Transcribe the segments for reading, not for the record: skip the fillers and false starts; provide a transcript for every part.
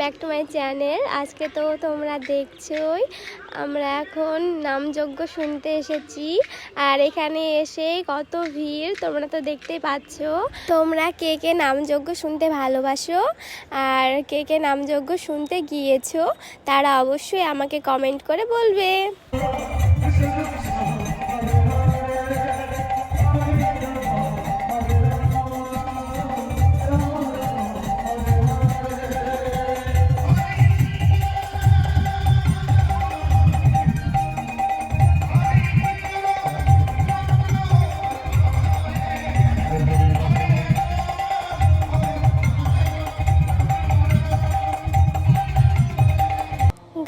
Back to my channel. আজকে তো তোমরা দেখছোই আমরা এখন নামযজ্ঞ শুনতে এসেছি, আর এখানে এসে কত ভিড় তোমরা তো দেখতেই পাচ্ছ। তোমরা কে কে নামযজ্ঞ শুনতে ভালোবাসো আর কে কে নামযজ্ঞ শুনতে গিয়েছো তারা অবশ্যই আমাকে কমেন্ট করে বলবে।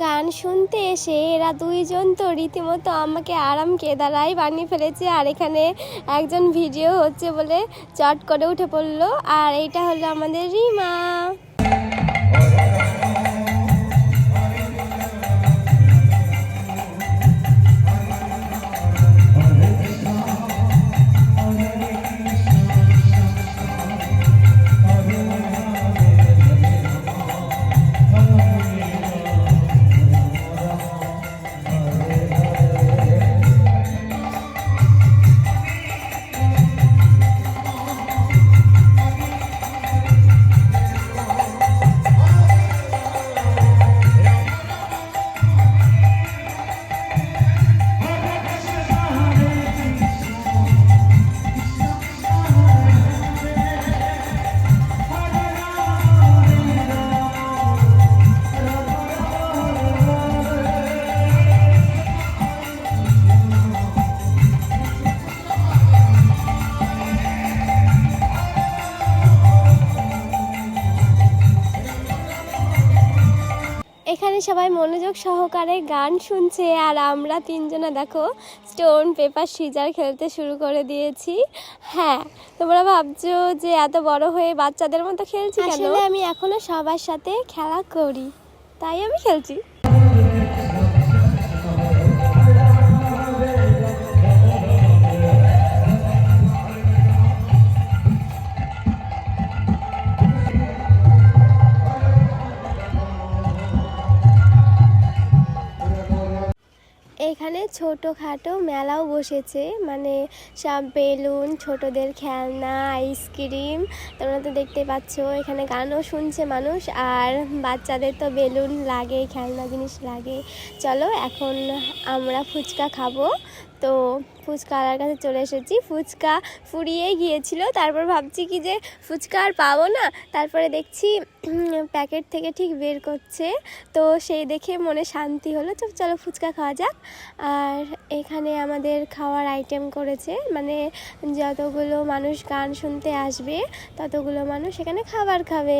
গান শুনতে এসে এরা দুইজন তো রীতিমতো আমাকে আরাম কেদারাই বানিয়ে ফেলেছে, আর এখানে একজন ভিডিও হচ্ছে বলে চট করে উঠে পড়লো। আর এইটা হলো আমাদের রিমা। এখানে সবাই মনোযোগ সহকারে গান শুনছে, আর আমরা তিনজনা দেখো স্টোন পেপার সিজার খেলতে শুরু করে দিয়েছি। হ্যাঁ, তোমরা ভাবছো যে এত বড় হয়ে বাচ্চাদের মতো খেলছি কেন? আসলে আমি এখনো সবার সাথে খেলা করি, তাই আমি খেলছি। এখানে ছোটোখাটো মেলাও বসেছে, মানে সব বেলুন, ছোটদের খেলনা, আইসক্রিম তোমরা তো দেখতে পাচ্ছ। এখানে গানও শুনছে মানুষ, আর বাচ্চাদের তো বেলুন লাগে, খেলনা জিনিস লাগে। চলো এখন আমরা ফুচকা খাবো। তো ফুচকাওয়ালার কাছে চলে এসেছি। ফুচকা ফুরিয়ে গিয়েছিল, তারপর ভাবছি কি যে ফুচকা আর পাবো না, তারপরে দেখছি প্যাকেট থেকে ঠিক বের করছে, তো সেই দেখে মনে শান্তি হলো। তো চলো ফুচকা খাওয়া যাক। আর এখানে আমাদের খাওয়ার আইটেম করেছে, মানে যতগুলো মানুষ গান শুনতে আসবে ততগুলো মানুষ এখানে খাবার খাবে।